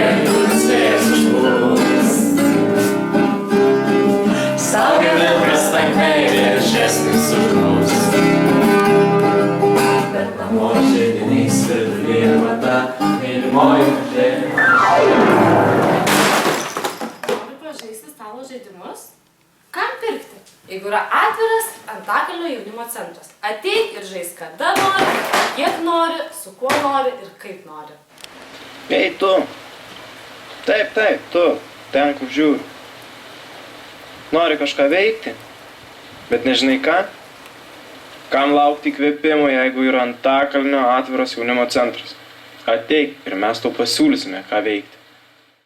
kalėdos vėjas užplūs. Staugia vilkas tankai viešesnis už mus. Bet namo židinys viduryje mata, mylimoji žemė. Nori pažaisti stalo žaidimus? Kam pirkti? Jeigu yra atviras Antakalnio jaunimo centras. Ateik ir žaisk kada nori, kiek nori, su kuo nori ir kaip nori. Ei, tu. Taip, tu. Ten, kur žiūri. Nori kažką veikti, bet nežinai ką? Kam laukti įkvėpimo, jeigu yra Antakalnio atviras jaunimo centras? Ateik ir mes tau pasiūlysime, ką veikti.